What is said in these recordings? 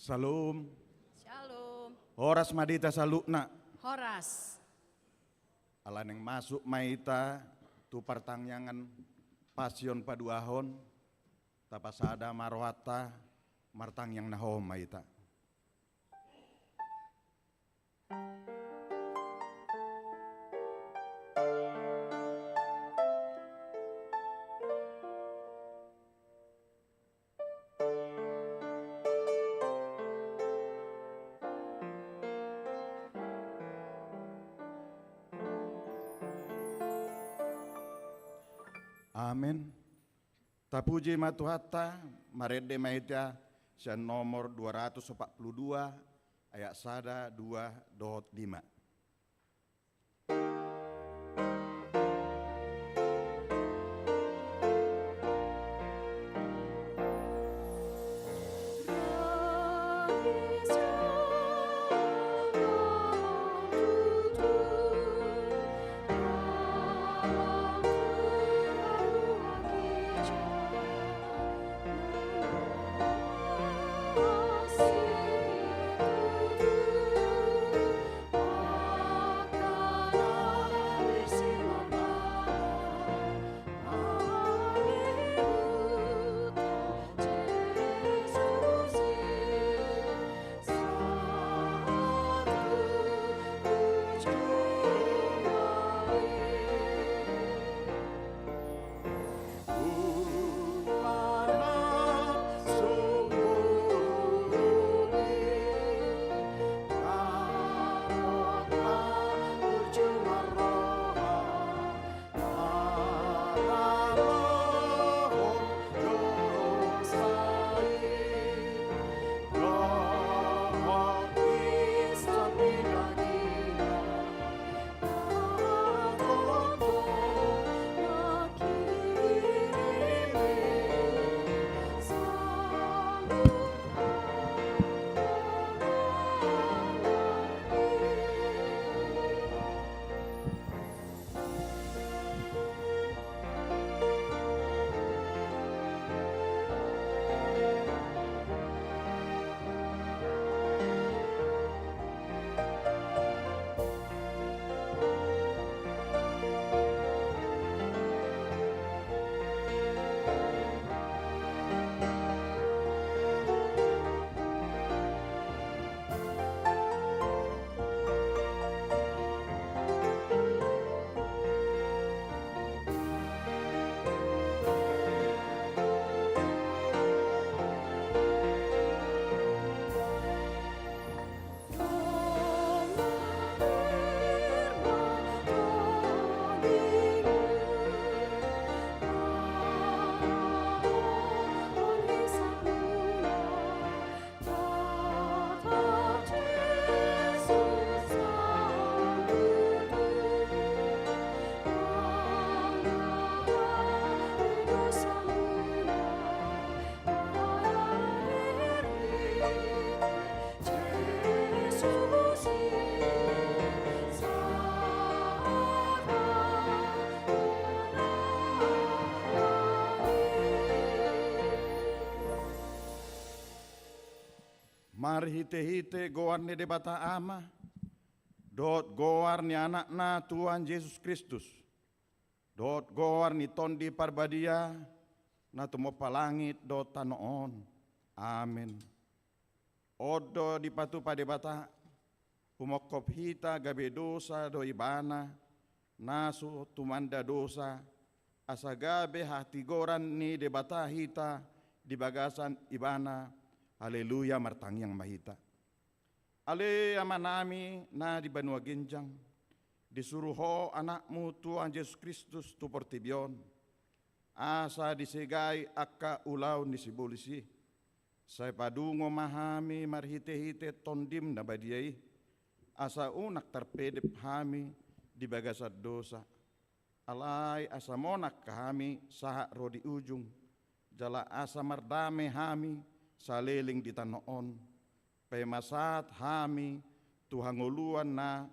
Salum. Shalom. Horas madita salukna. Horas. Alan yang masuk maita tu pertangyangan pasion paduahon tapasada marwata martang yang nahom maita. Amin. Tapuji matuhata marede maita sian nomor 242 ayat sada 2.5. Mari hite-hite goar ni debata ama, dot goar ni anak na Tuhan Yesus Kristus, dot goar ni tondi parbadia, na tumo palangit dot tanoon. Amin. Odo di patu padebata, humokop hita gabe dosa do ibana, nasu tumanda dosa, asagabe hati goran ni debata hita di bagasan ibana. Haleluya martang yang mahita. Ale amanami na di Banua Genjang. Disuruh ho anakmu Tuhan Yesus Kristus tu portibion. Asa disegai akka ulau nisibulisi. Saya padungo mahami marhite-hite tondim na badiai. Asa unak terpedep hami di bagasat dosa. Alai asa monak kami saha rodi ujung. Jala asa mardame hami saleling di tanoon, pemasat hami Tuhan nguluan na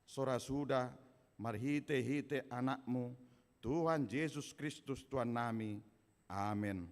sorasuda marhite-hite anakmu Tuhan Yesus Kristus Tuhan nami. Amin.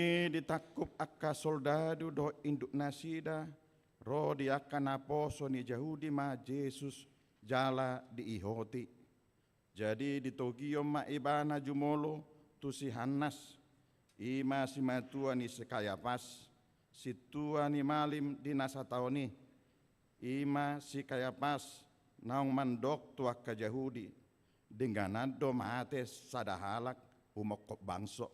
Dungi ditakup akka soldadu do induk nasida, ro di akan aposo ni Yahudi ma Jesus jala di ihoti. Jadi di Tokyo ma ibana jumolo tu si Hanas, ima si matua ni Kayapas, si tua ni malim di nasataoni, ima si Kayapas naung mandok tu akka Yahudi, dengan do mate sadahalak umok bangso.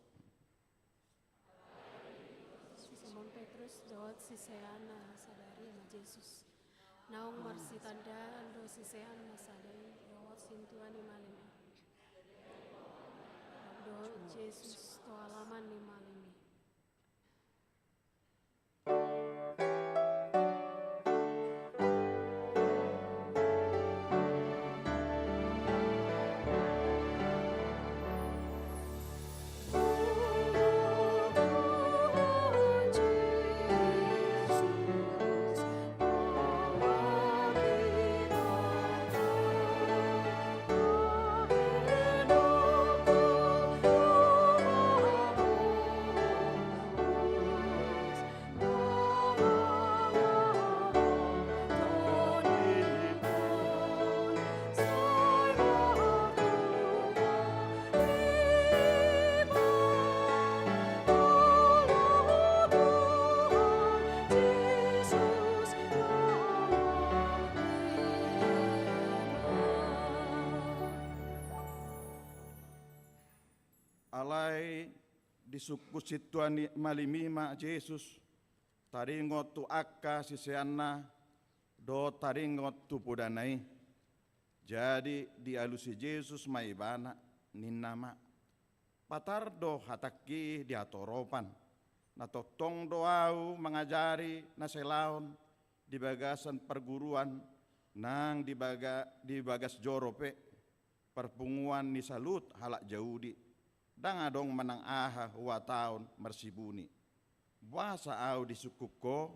Simon Petrus jawab siseana sadari ma Jesus. Naung marsi tanda ando sisean masadai jawab sintuani malimi. Do Jesus to alaman ni malimi. Alai di suku situani malimima Jesus, taringot tu akka siseana, do taringot tu pudanai. Jadi di alusi Jesus maibana ninama. Patardo hataki di atoropan, na totong doau mengajari na selaon di bagasan perguruan nang di bagas jorope perpunguan ni salut halak Yahudi. Dang adong manang aha wa taon marsibuni. Buasa au di sukuko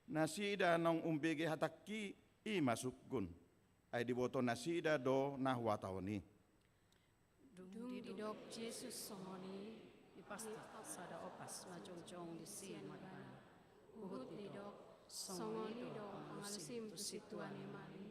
nasida nong umbege hataki i masukun. Ay diboto nasida do na wa taoni. Dung didok Jesus somoni Ipasta sada opas majong-jong di si magana. uhut didok somoni do angalasim tu situani malimi.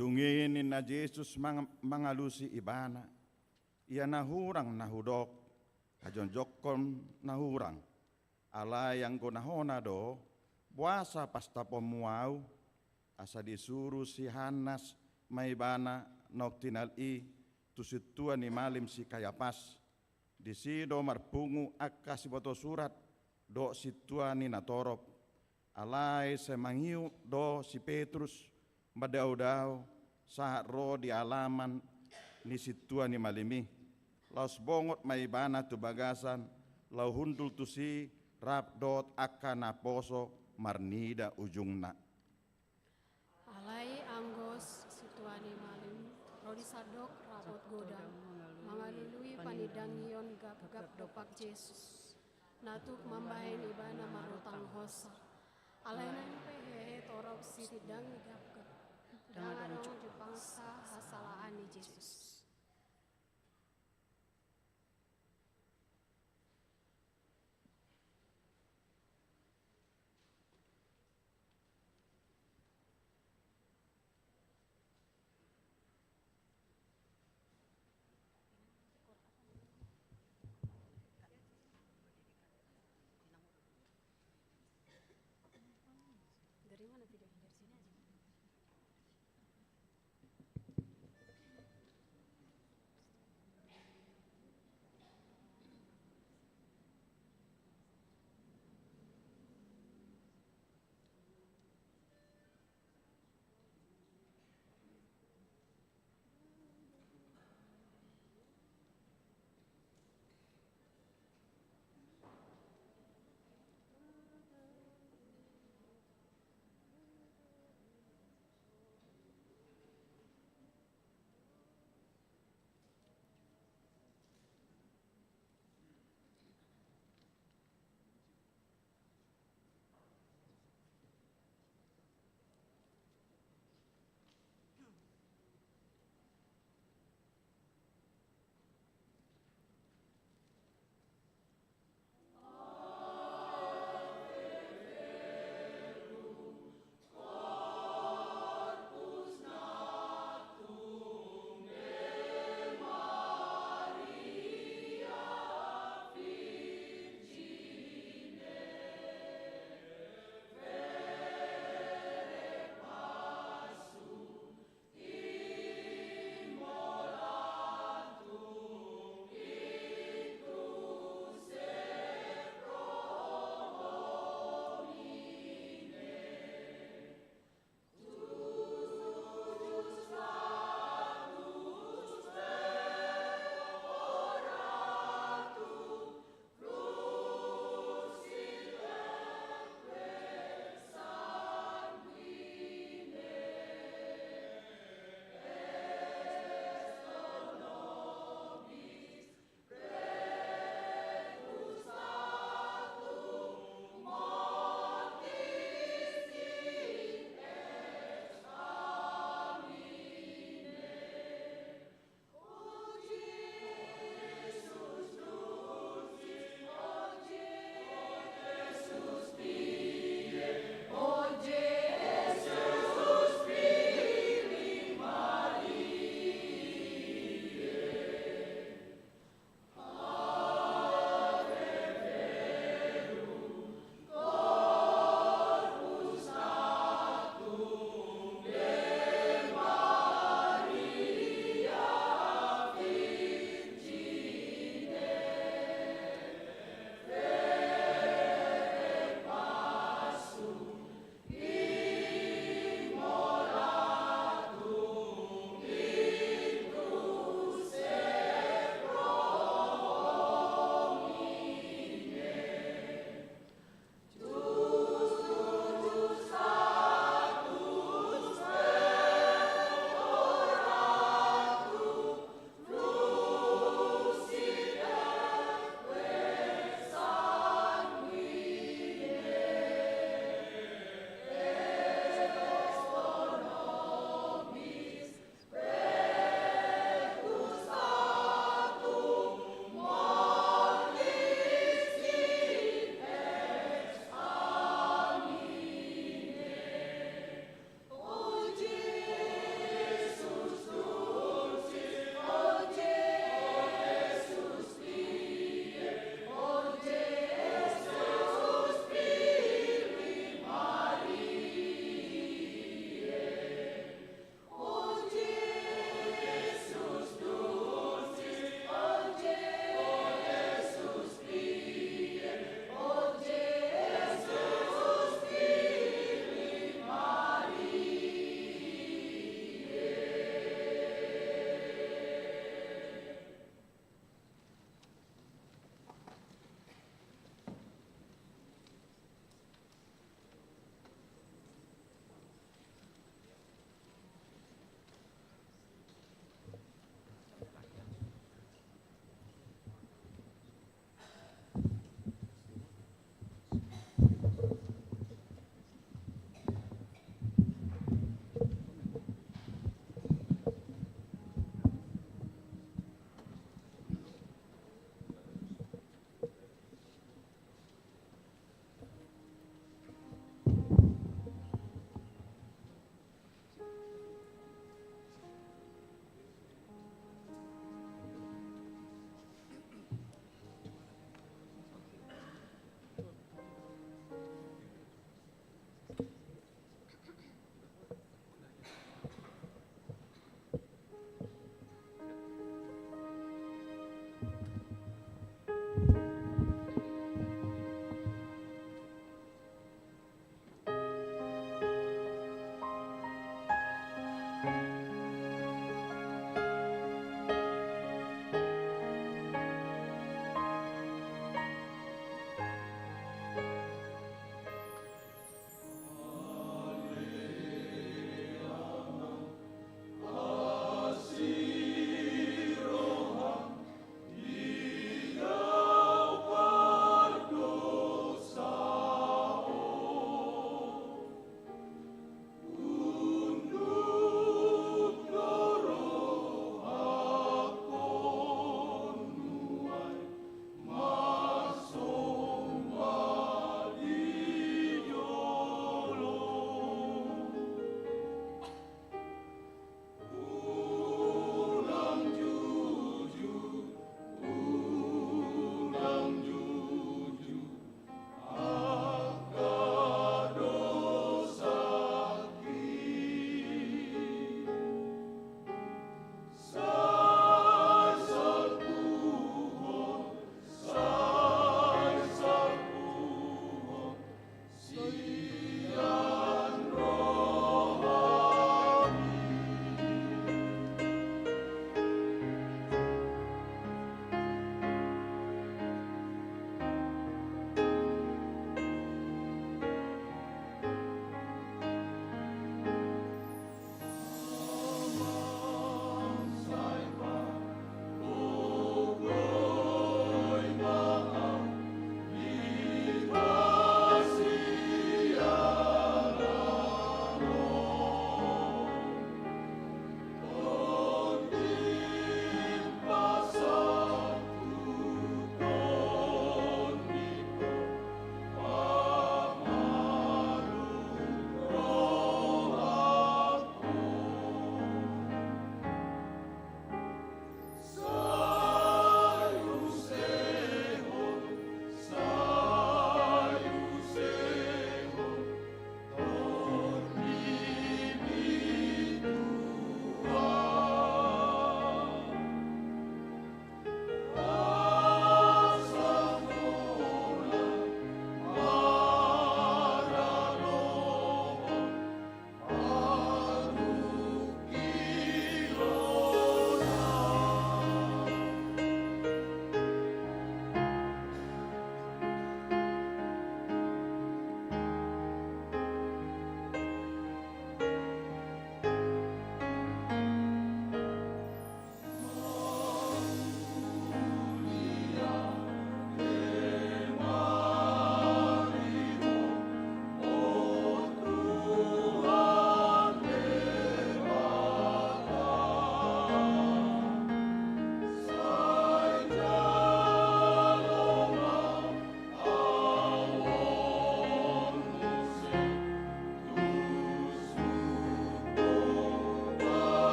Dunginin na Jesus mangalusi ibana, ia nahurang nahudok, hajonjokon nahurang, ala yang ko nahona do, buasa pasta pomuau, asa disuruh si Hanas maibana noktinal i tusitua ni malim si Kayapas di sido marpungu akka si boto surat do situa ni natorop alai semangiu do si Petrus madau-dau saat ro di alaman ni situa ni malimi laus bongot maibana tu bagasan lau hundul tu si rap dot akka naposo marnida ujungna Alai anggos situani malim rodi sadok rabot godang mangalului panidangion gap-gap dopak Yesus natuk mambahin ibana marutang hosa alai nang pehe torop si tidang gap-gap dangadong jupangsa hasalaani Yesus. Dari mana video? Dari sini aja.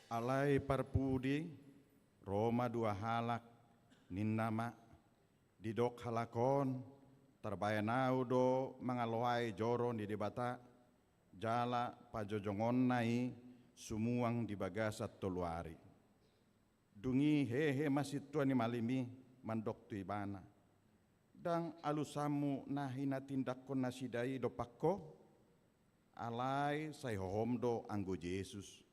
alai parpudi Roma dua halak ninnama didok halakon terbayanau do mangaloai joro di debata jala pajojongon nai sumuang di bagasat toluari dungi hehe masih tuani malimi mandok tu ibana dang alusamu nahina tindakon nasidai do pakko alai sai hohomdo anggo Yesus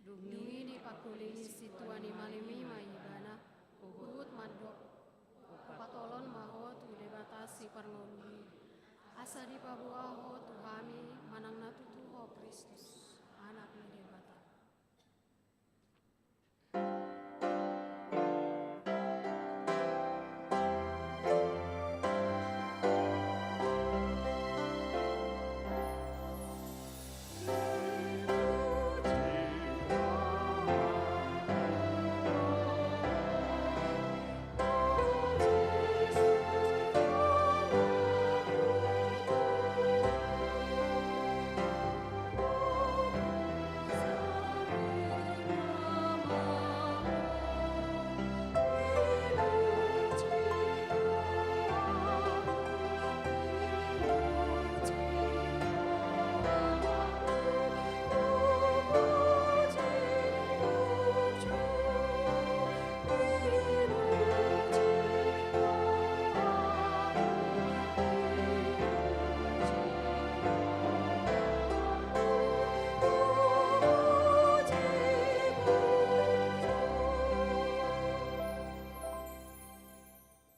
Dungi di pakulini situani malimi maibana uhut mandok patolon maho tu debatasi perlolui asa di pabuaho tuhami manang natutuho Kristus anak ni debata.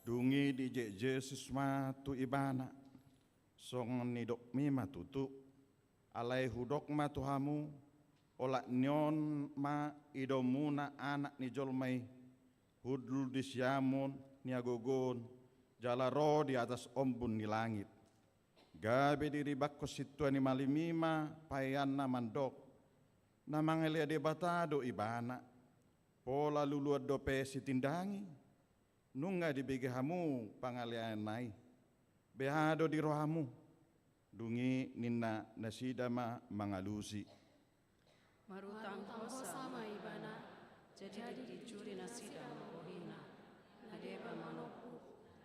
Dungi di Yesus ma tu ibana song nidok mi matutu alai hudok ma tuhamu olak nyon ma idomuna anak ni jolmai hudul di siamun ni agogon jala roh di atas ombun ni langit gabe diri bakko situani malimima payanna mandok namangelia debatado ibana pola luluad dope sitindangi nunga dibegehamu pangalian nai behado di rohamu dungi ninna nasidama mangalusi Marutang hosa sama ibana jadi dicuri nasida mabohina nadeba manopu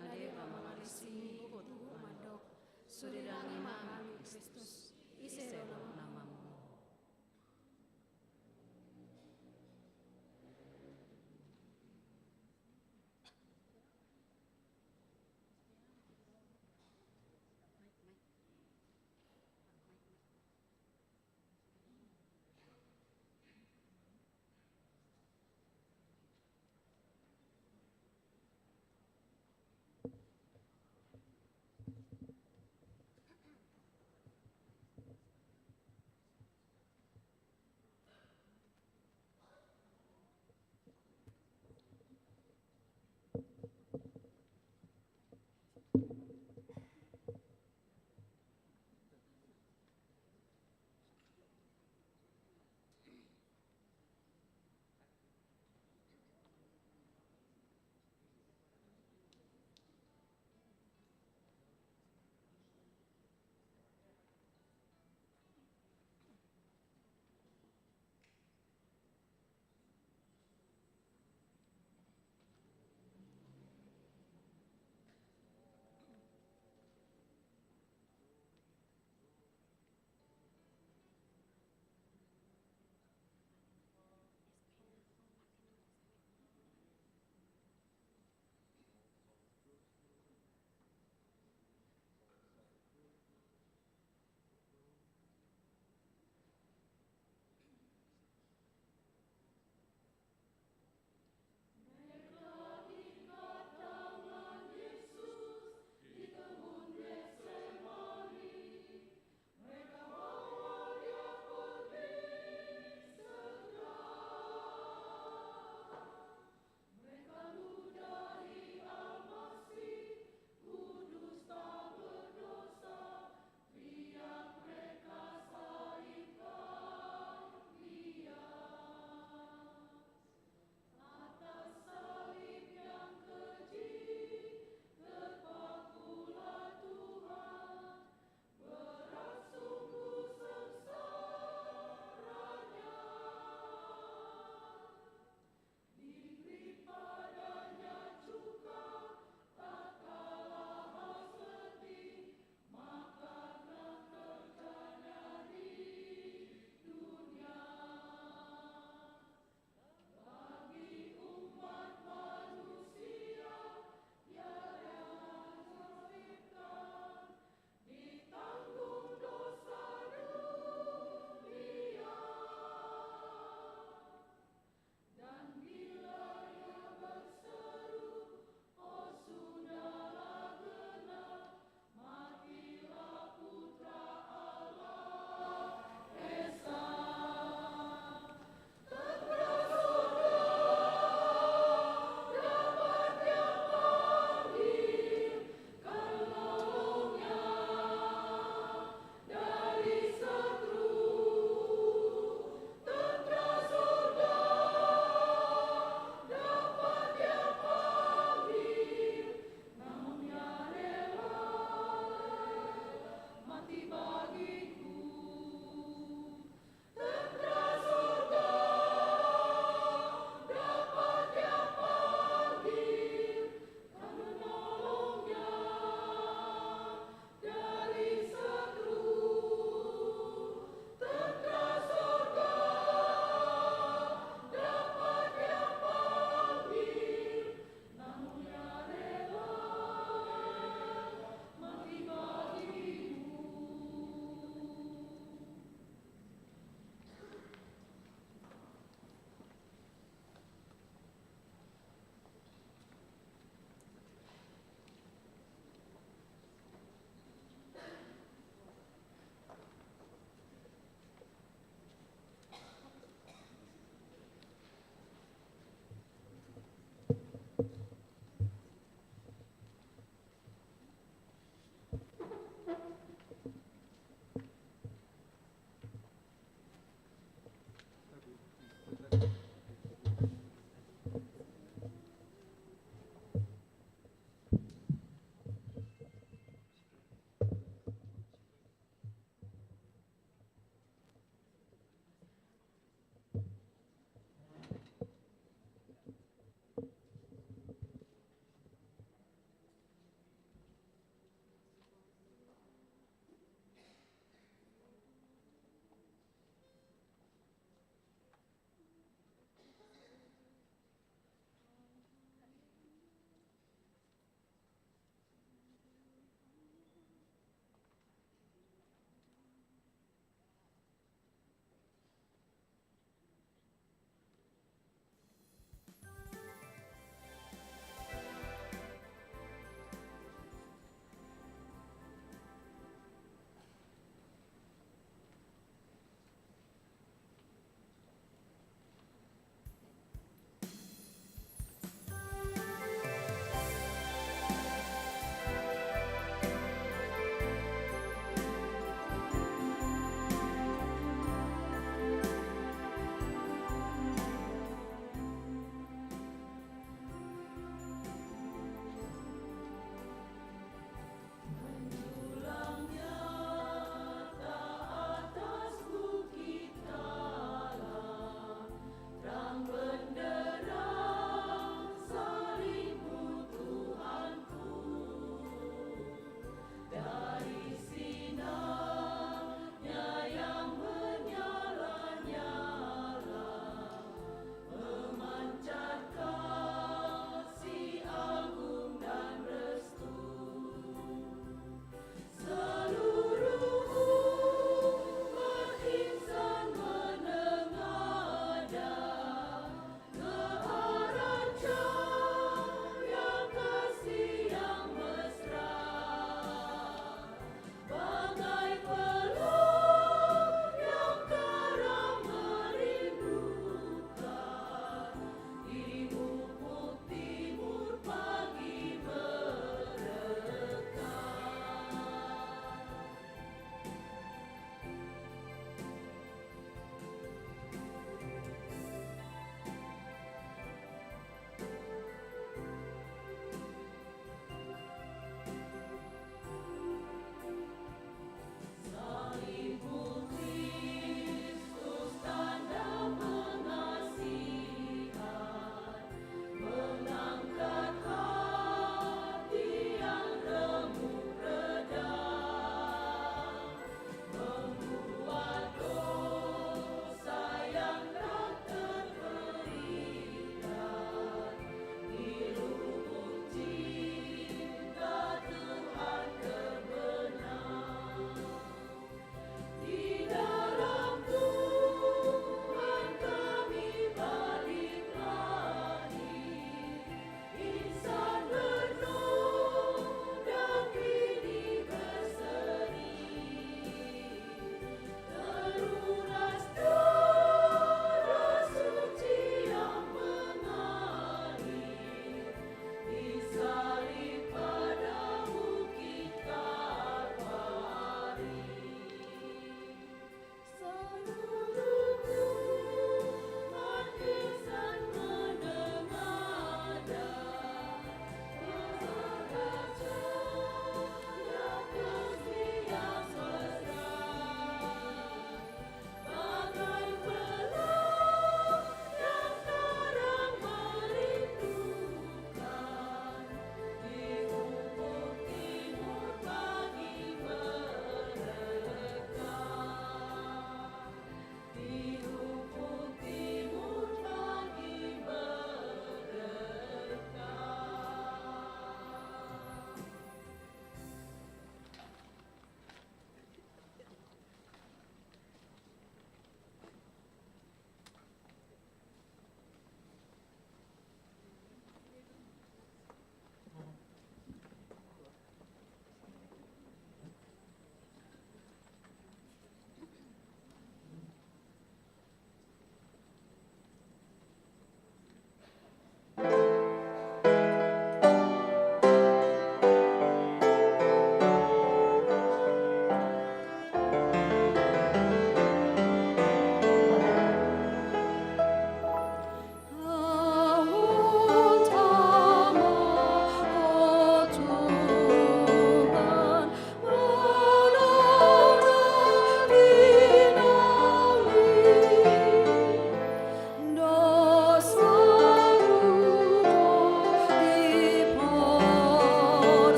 nadeba mangalisi tuhu mandok sudidangi mahami Kristus isero namamu.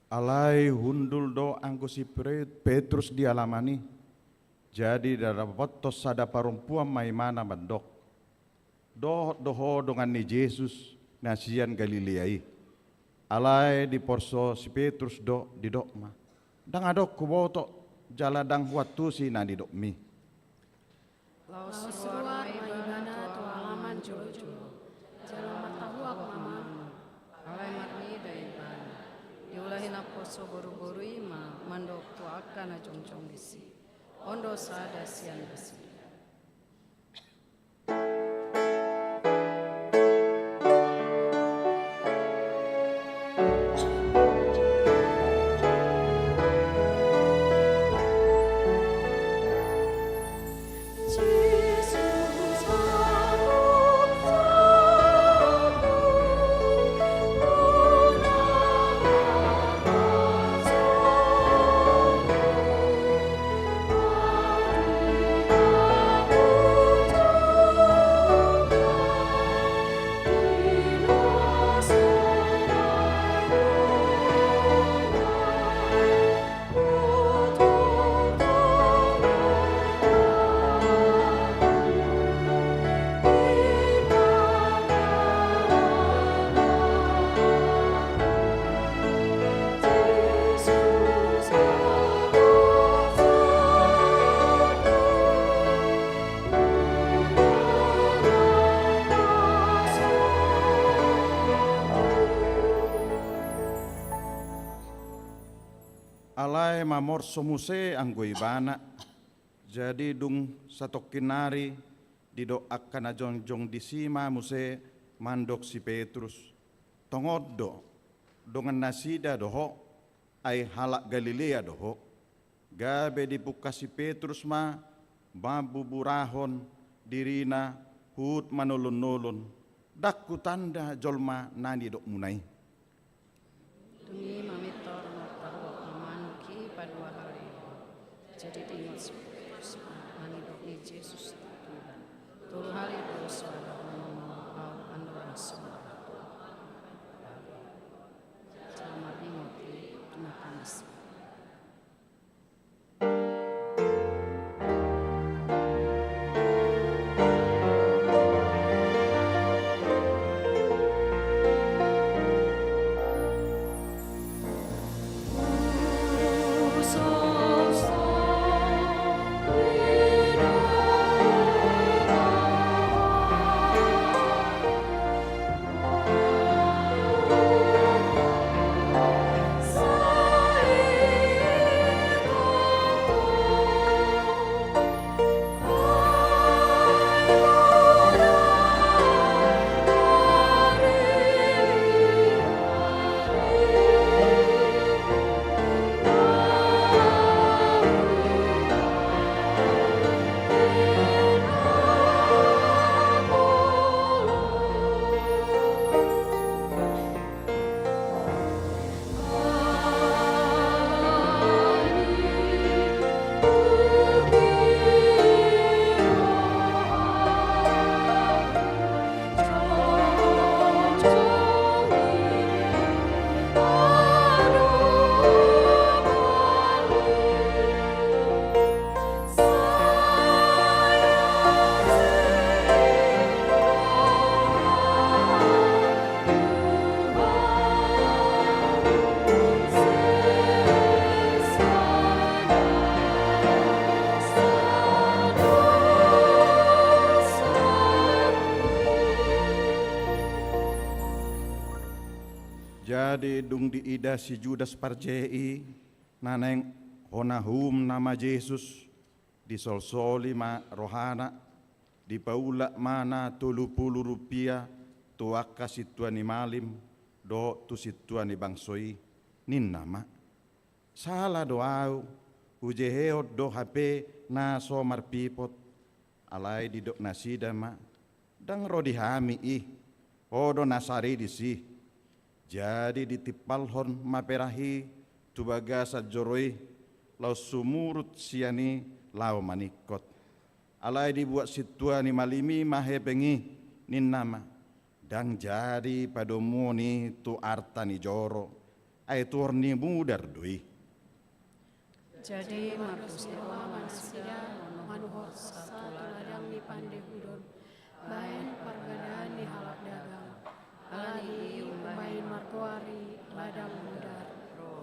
Alai hundul do angko si Petrus dialamani. Jadi dalam potos sada perempuan maimana mandok. Doho dengan ni Yesus nasian Galileai. Alai di porso si Petrus do di dokma. Dang adok kuboto jala dang watu si na di dokmi. Lau Laos suar ruar maibana maibana tu tu alaman alaman jojo. jojo. Jalan matahuak mama. Alai marni daiban. Diulahin aposo boru-boru ima mandok tu akan ajong-jong disi. Ondo sada sian besi. Alai mamor somuse anggoi bana. Jadi dung satu kinari didoakan ajong-jong disima muse mandok si Petrus. Tongodo dengan nasida doho ai halak Galilea doho. Gabe dibuka si Petrus ma babu burahon dirina hut manulun-nulun. Dakku tanda jolma nani dok munai. Dungi mamitor matahuak mamanuki padua hari. Jadi ingat Petrus mani dok ni Yesus Tuhan. Tulu hari dosa mau andoran semua. Selamat ingoti Tuhan Yesus. Jadi dung diida si Judas parjei naneng honahum nama Yesus disolsoli ma rohana di paula mana 30 rupiah tuaka situani malim do tu situani bangsoi nin nama salah doau ujeheot do HP na somar pipot alai di dok nasida ma dang rodi hami odo nasari disi. Jadi ditipalhon maperahi tubaga sajoroi lau sumurut siani lau manikot. Alai dibuat situani malimi mahe pengi nin nama. Dan jadi padomu ni tu arta ni joro. ai turni mudar doi. Jadi mardus dewa manusia manuhor satu ladang ni pande hudon bain pergadaan ni halap dagang alani bain margoari ladang mudar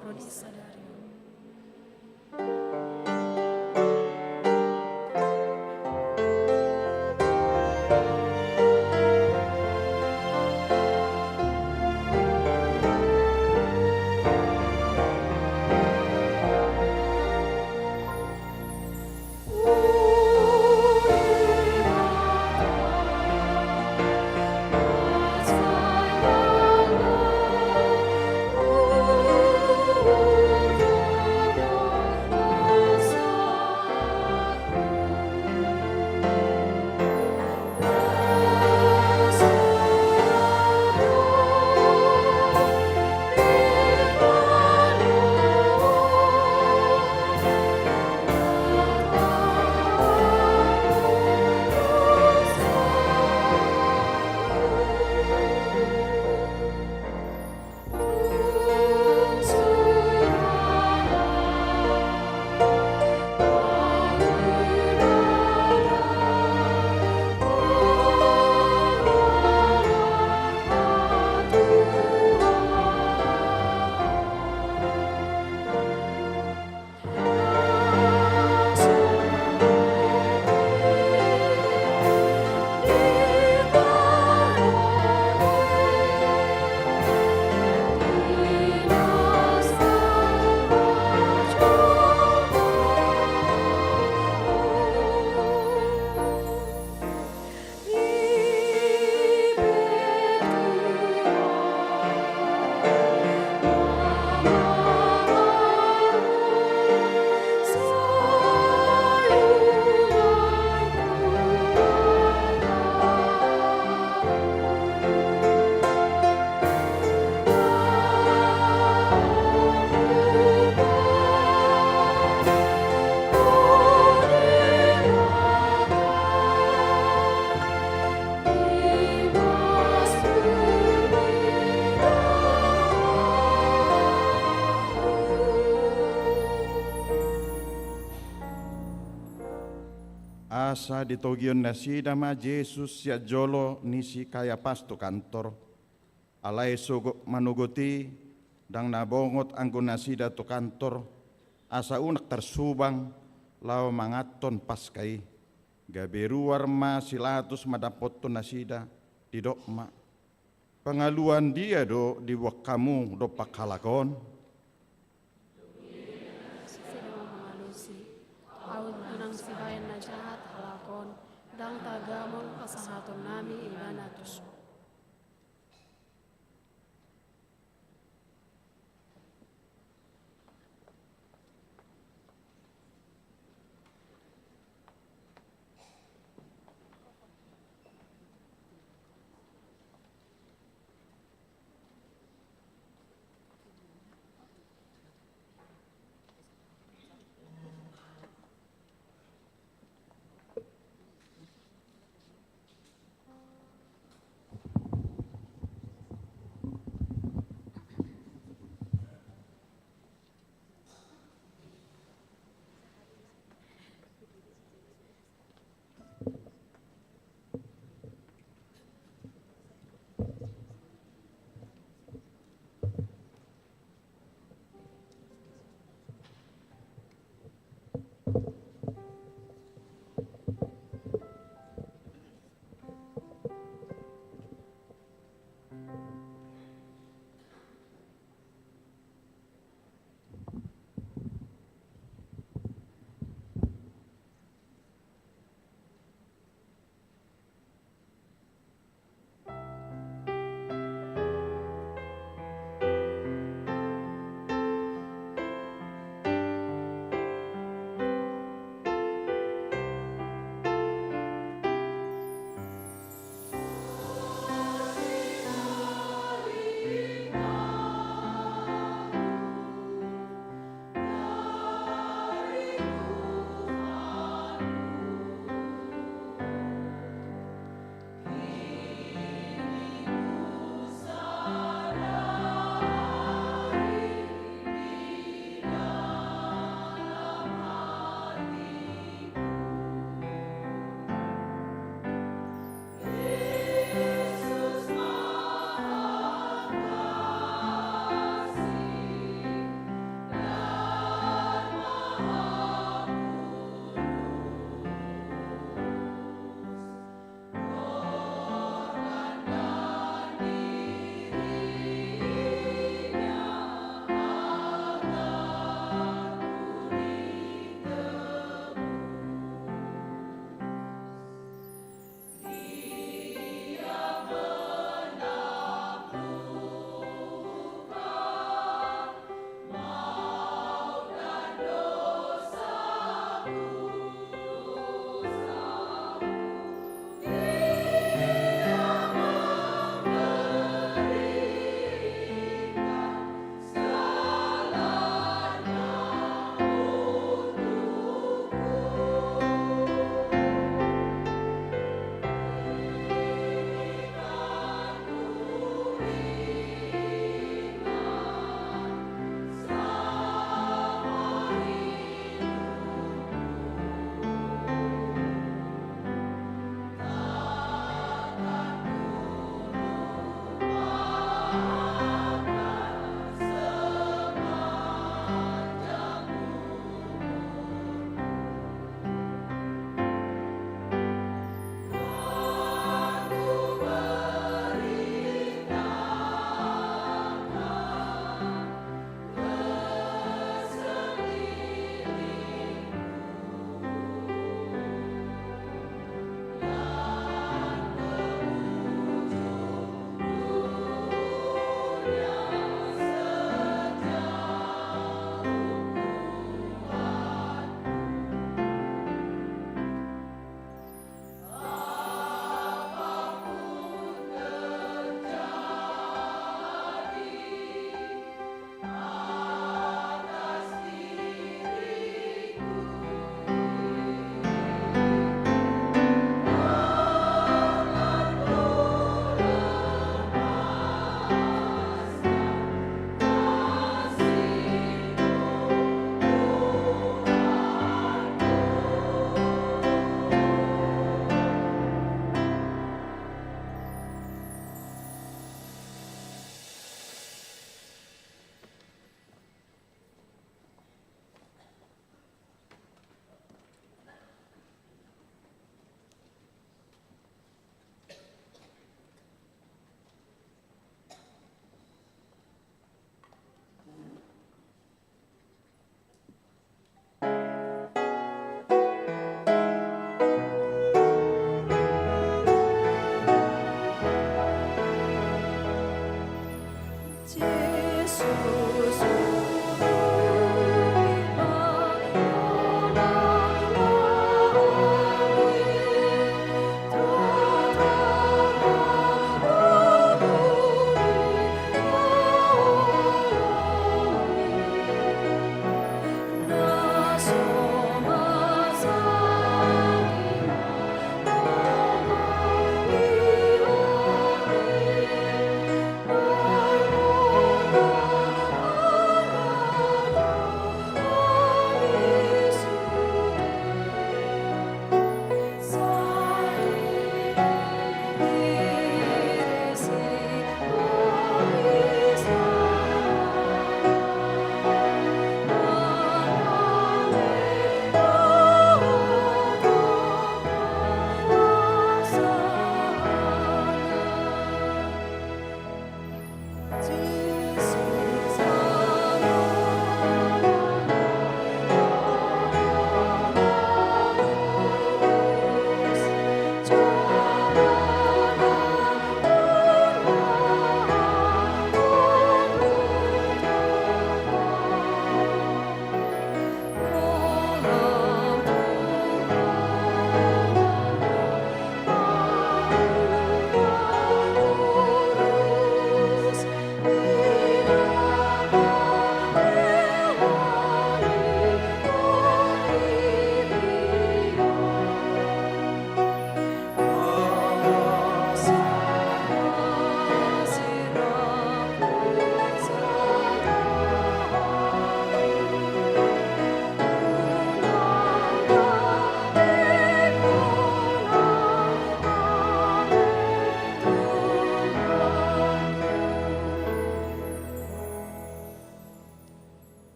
rodi sadari. Asa ditogion nasida ma Jesus ya jolo nisi kaya pasto kantor. Alai sogo manugoti dang nabongot anggo nasida to kantor. Asa unak tersubang lau mangaton paskai. Gaberuar ma silatus madapot to nasida di dokma. Pengaluan dia do di wakamu do pakalakon. Sedang mengalusi aud unang sibayan na jahat halakon dang tagamon kasahaton nami ibanatus.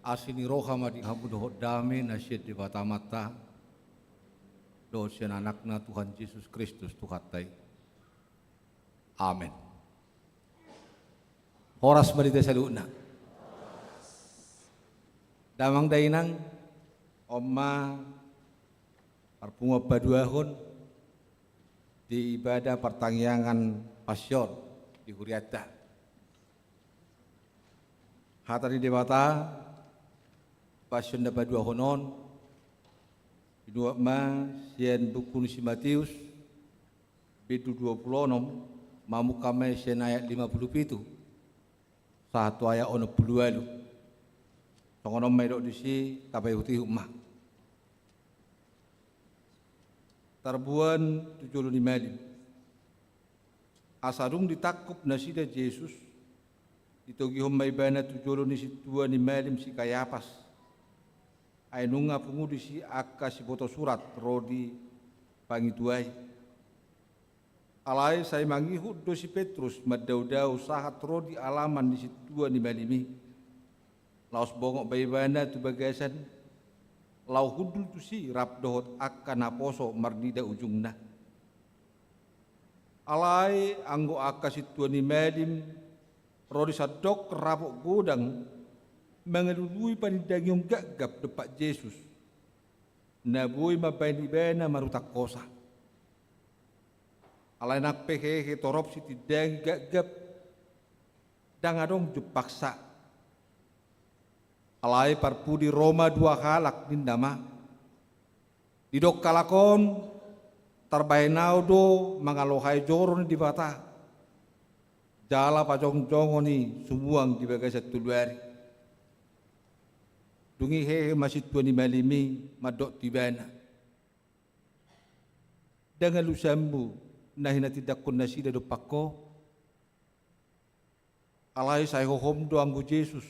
asini roha madi hamu dohot dame nasyid di batamata dosen anakna Tuhan Yesus Kristus Tuhatai. Amin. Horas marita saluna. Damang dainang Oma parpungo paduahon di ibadah pertangyangan pasyon di Huriata. Hatari dewata pasyon dapat dua honon dua ma sien buku si Matius bidu 26 mamu kame sien ayat 57 satu ayat ono 20 songonom medok disi kapai huti humah tarbuan 75 asadung ditakup nasida Yesus ditogi homai bana 75 si Kayapas ainunga pungudi si aka si foto surat rodi pangituai alai saya mangihud do si Petrus madau-dau sahat rodi alaman di situa ni malimi laos bongok baibana tu bagasan lau hudul tu si rap dohot akan aposo mardida ujungna alai anggo aka situa ni malim rodi sadok rapok godang mengelului panidang yung gagap depak Yesus. Nabuy mapainibena marutak kosa. Alay nakpehehe torop si tidang gagap dangadong jupaksa. Alay parpudi Roma dua halak nindama. Didok kalakon tarbainau do mangalohai joron di bata. Jala pajong-jongo ni sumuang di bagai satu luari. Dungi hehe masih tuan malimi madok tibana. Dengan lusambu nahina tidak kun nasida do pakko. Alai saya hohom do anggo Yesus.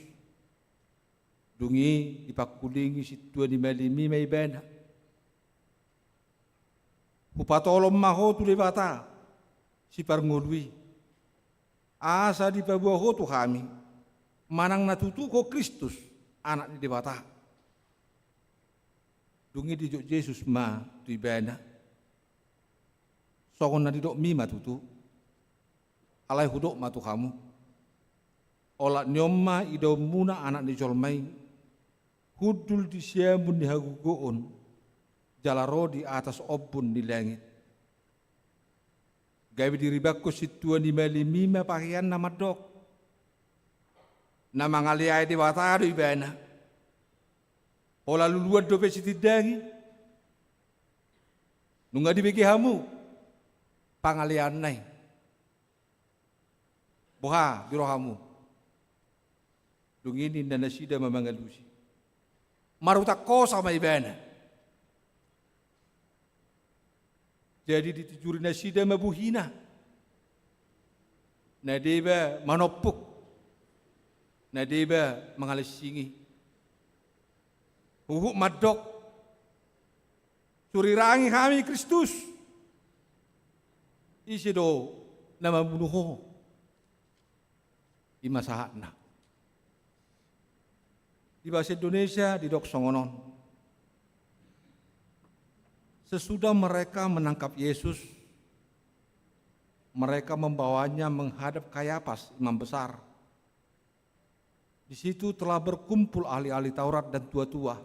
Dungi ipakulingi si tuan malimi mai bana. Upatolom maho tu lewata si parngolui. Asa di pabuaho tu kami. Manang natutu ko Kristus. Anak di dewata. Dungi di jok Yesus ma tu ibana. Songon na di dok mi ma tutu. Alai hudok ma tu kamu. Olat nyoma ido muna anak di jolmai. Hudul di siamun di hagugoon. Jalaro di atas obun di langit. Gawi diribakku situa di malimima pakaian nama dok. Nama ngaliai di watado ibana. Ola luluan dope sitidangi. Nunga dibagi hamu. Pangalian nai. Boha biro hamu. Dungini nana sida mamangalusi. Marutak ko sama ibana. Jadi ditujuri nasida mabuhina. Nadeba manopuk. Nadeba mengalisingi. Uhuk madok. Surirangi kami Kristus. Isi do nama bunuho. Ima sahatna. Di bahasa Indonesia di dok songonon. Sesudah mereka menangkap Yesus, mereka membawanya menghadap Kayapas, imam besar. Di situ telah berkumpul ahli-ahli Taurat dan tua-tua.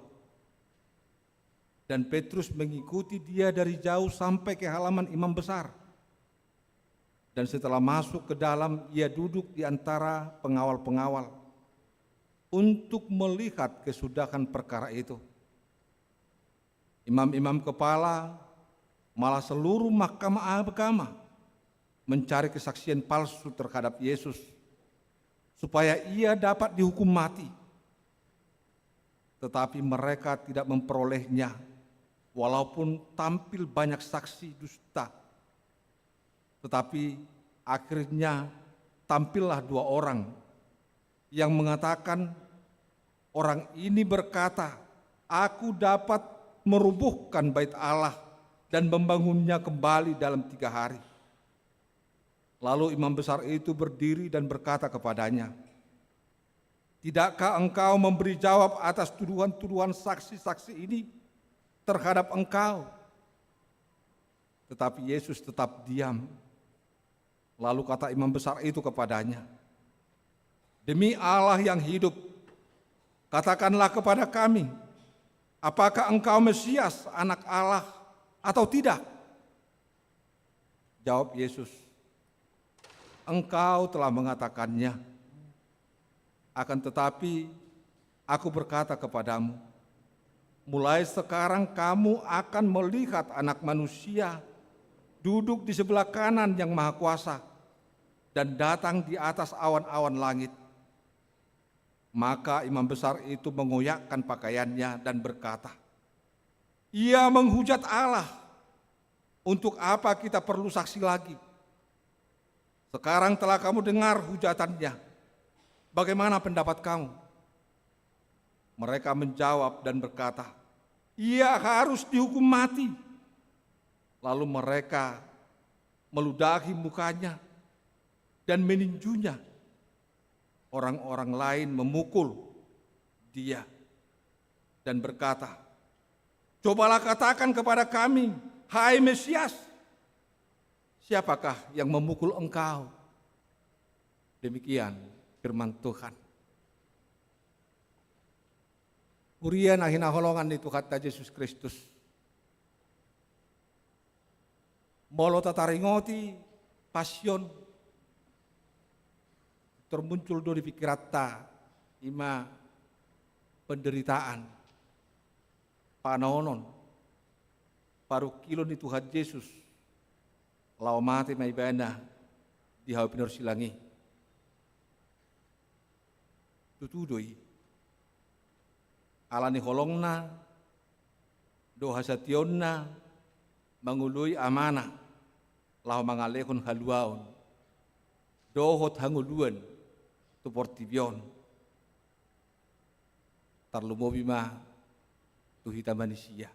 Dan Petrus mengikuti dia dari jauh sampai ke halaman imam besar. Dan setelah masuk ke dalam, ia duduk di antara pengawal-pengawal untuk melihat kesudahan perkara itu. Imam-imam kepala, malah seluruh mahkamah agama mencari kesaksian palsu terhadap Yesus supaya ia dapat dihukum mati. Tetapi mereka tidak memperolehnya walaupun tampil banyak saksi dusta. Tetapi akhirnya tampillah dua orang yang mengatakan, orang ini berkata, aku dapat merubuhkan bait Allah dan membangunnya kembali dalam 3 hari. Lalu imam besar itu berdiri dan berkata kepadanya, Tidakkah engkau memberi jawab atas tuduhan-tuduhan saksi-saksi ini terhadap engkau? Tetapi Yesus tetap diam. Lalu kata imam besar itu kepadanya, "Demi Allah yang hidup, katakanlah kepada kami, apakah engkau Mesias, anak Allah, atau tidak?" Jawab Yesus, "Engkau telah mengatakannya. Akan tetapi aku berkata kepadamu, mulai sekarang kamu akan melihat Anak Manusia duduk di sebelah kanan Yang Maha Kuasa dan datang di atas awan-awan langit." Maka imam besar itu mengoyakkan pakaiannya dan berkata, "Ia menghujat Allah. Untuk apa kita perlu saksi lagi? Sekarang telah kamu dengar hujatannya. Bagaimana pendapat kamu?" Mereka menjawab dan berkata, "Ia harus dihukum mati." Lalu mereka meludahi mukanya dan meninjunya. Orang-orang lain memukul dia dan berkata, "Cobalah katakan kepada kami, hai Mesias, siapakah yang memukul engkau?" Demikian firman Tuhan. Urian ahina holongan itu kata Yesus Kristus. Molo tataringoti pasion termuncul dari pikirata ima penderitaan panonon paru kilon itu Tuhan Yesus lau mati maibana di hau pinor silangi tutudoi alani holongna do hasationna mangului amana lau mangalekon haluaon dohot hanguluan tu portibion tarlumobi ma tu hita manusia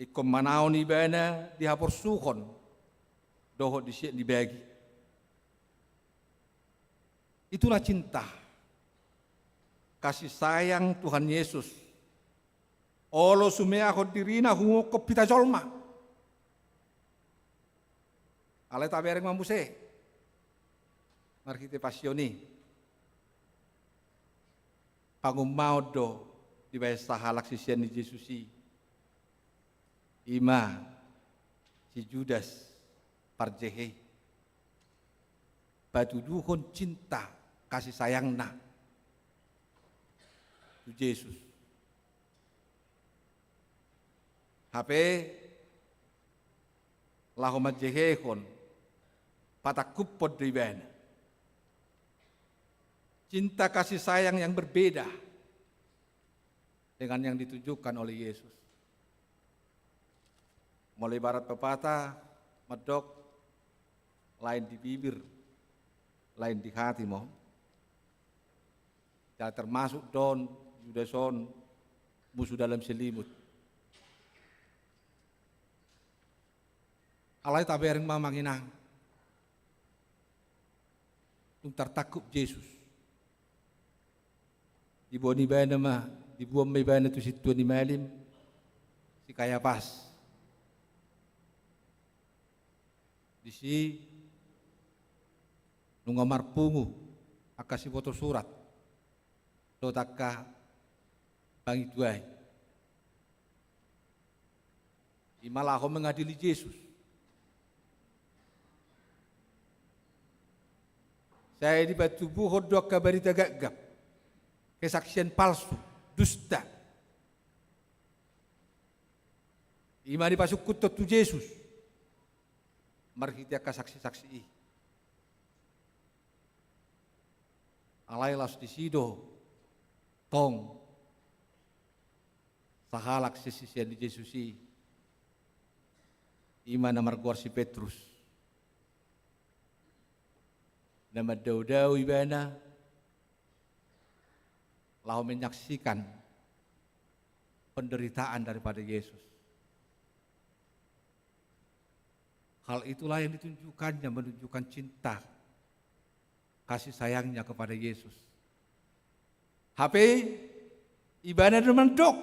ikom manaon ibana dihapor suhon dohot disiak dibagi. Itulah cinta, kasih sayang Tuhan Yesus. Olo sumeahot dirina hungo kopita jolma. Ale tabereng mambuse. Markite pasioni. Pangumaudo di bahasa halak sisian di Yesusi. Ima si Judas parjehe. Batuduhon cinta kasih sayangna tu Yesus. HP lahomat jehekon patakupod riben. Cinta kasih sayang yang berbeda dengan yang ditujukan oleh Yesus. Mulai barat pepatah, medok, lain di bibir, lain di hati mohon. Termasuk Don, Yudason, musuh dalam selimut. Alai tabereng mamanginang. Tuntar takut Yesus. Dibuat ni bana mah, dibuat may bana tu si Tuan Imalim, si Kayapas. Di si nungamar pungu, akasi foto surat. Dotakah bangi tuai. Imalaho mengadili Yesus. Saya di batu buho dok kabarita gagap. Kesaksian palsu, dusta. Ima di pasuk kutot tu Yesus. Mari kita saksi-saksi. Alailas di sido. Tong sahalak sisian di Yesusi ima namar guar si Petrus nama daudau ibana lau menyaksikan penderitaan daripada Yesus. Hal itulah yang ditunjukkannya, menunjukkan cinta kasih sayangnya kepada Yesus. HP ibadah mendok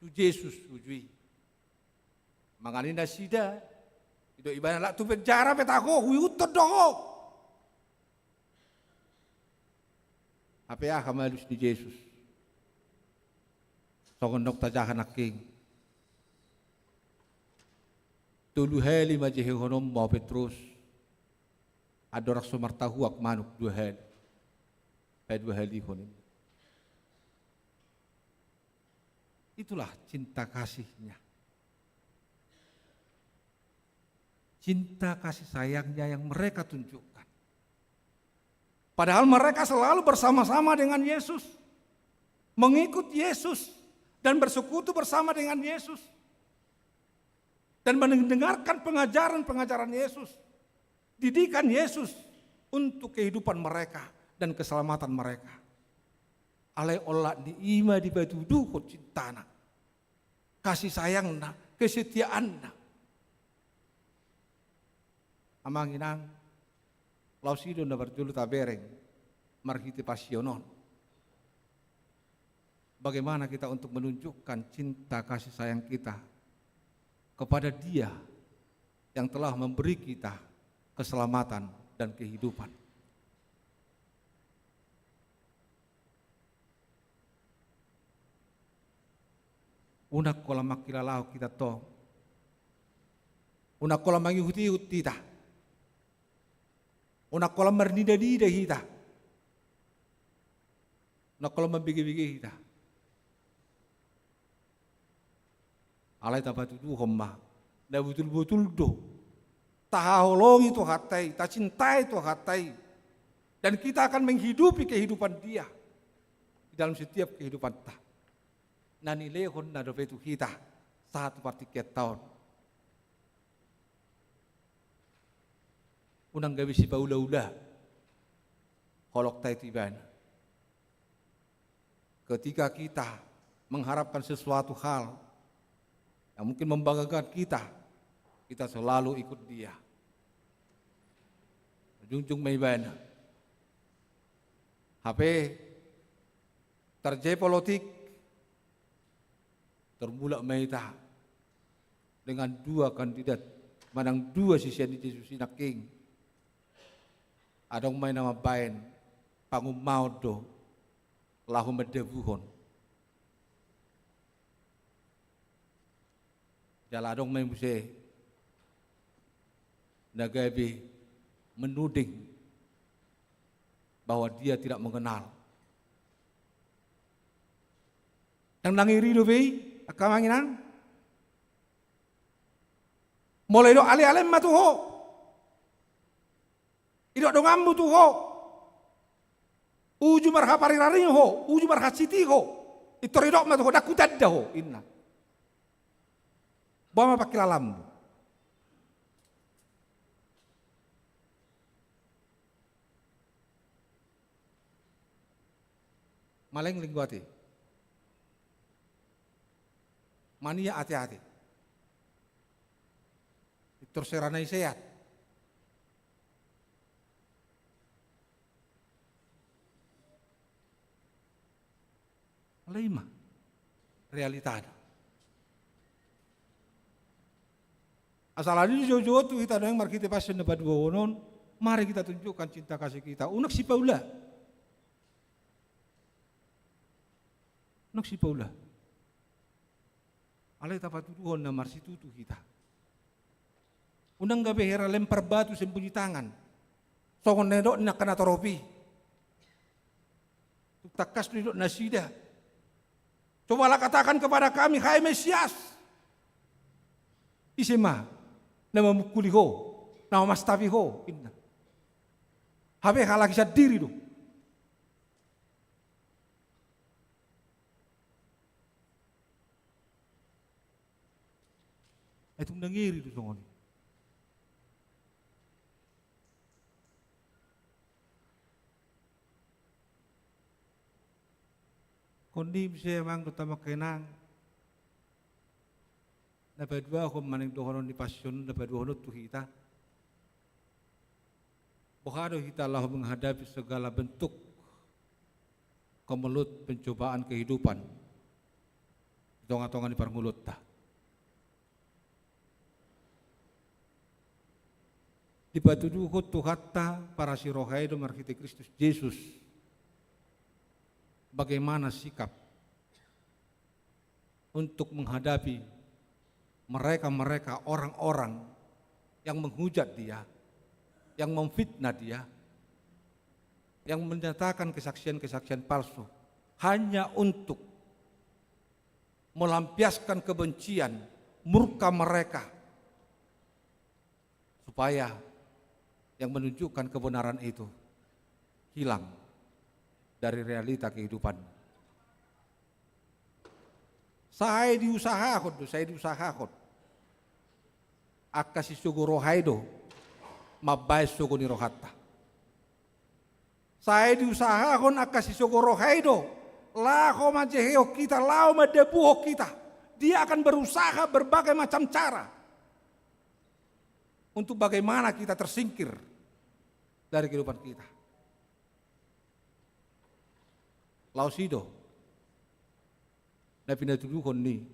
tu Yesus ujui. Manganinda sida itu ibadah lak tu penjara petako huyut terdok. HP kamalus di Yesus. Sokondok tajahan aking. Tulu heli majehe honom mau Petrus. Adorak sumartahu ak manuk 2 heli. 2 heli honim. Itulah cinta kasihnya. Cinta kasih sayangnya yang mereka tunjukkan. Padahal mereka selalu bersama-sama dengan Yesus. Mengikut Yesus. Dan bersekutu bersama dengan Yesus. Dan mendengarkan pengajaran-pengajaran Yesus. Didikan Yesus untuk kehidupan mereka dan keselamatan mereka. Alai olah diima di batu duho cintana. Kasih sayangna, kesetiaanna. Amanginang, lausido na berjulu tabereng, marhiti pasionon. Bagaimana kita untuk menunjukkan cinta kasih sayang kita kepada Dia yang telah memberi kita keselamatan dan kehidupan. Unak kolam makilalau kita to. Unak kolam mangihuti-huti ta. Unak kolam mernida-nida hita. Unak kolam membigi-bigi hita. Alai tabatu du homma. Da betul-betul do. Taholong itu hatai, ta cintai itu hatai. Dan kita akan menghidupi kehidupan Dia di dalam setiap kehidupan ta. Nani lehon na dovetu kita 1/3 tahun. Unang gabi si paula-ula. Holok tai tiban. Ketika kita mengharapkan sesuatu hal yang mungkin membanggakan kita selalu ikut Dia. Junjung maibana. HP terjadi politik termulak maita dengan 2 kandidat manang 2 sisian di Yesus King. Adong main nama bain pangumau do lahu medebuhon. Jaladong main muse nagabi menuding bahwa dia tidak mengenal. Yang nangiri do be akamanginan. Mulai do ale-ale matuho. Idok dong ambu tu ho. Uju marhapari raring ho, uju marhasiti ho. Itoridok matuho dakutad dah ho inna. Bawa pakilalam. Maleng lingguati. Mania hati-hati. Terseranai sehat. Lima realita ada. Asal ada di jauh-jauh tu kita yang markite pasien dapat wonon, mari kita tunjukkan cinta kasih kita. Unak si Paula. Unak si Paula. Alai tapat tuduhon na marsi tutu kita. Unang gabi hera lempar batu sembunyi tangan. Sokon nedok nak kena toropi. Takas duduk nasida. Cobalah katakan kepada kami, hai Mesias. Isema, nama mukuli ho, nama mastafi ho. Habe halaki sa diri do. Itu nangiri do songoni. Kondim siya mang utama kenang. Dapat 2 ako maning dohonon di pasyon, dapat 2 honot tu kita. Bahado kita lah menghadapi segala bentuk kemelut pencobaan kehidupan. Tonga-tonga di parmulut ta. Di batu duho Tuhatta para sirohaido markite Kristus Yesus. Bagaimana sikap untuk menghadapi mereka-mereka orang-orang yang menghujat dia, yang memfitnah dia, yang menyatakan kesaksian-kesaksian palsu hanya untuk melampiaskan kebencian, murka mereka, supaya yang menunjukkan kebenaran itu hilang dari realita kehidupan. Saya diusahakan. Akasi sugo rohaido, mabay sugo ni rohatta. Saya diusahakan akasi sugo rohaido, laho majeheo kita, lao madebuho kita. Dia akan berusaha berbagai macam cara untuk bagaimana kita tersingkir dari kehidupan kita. Lausido, na pinatuduhon ni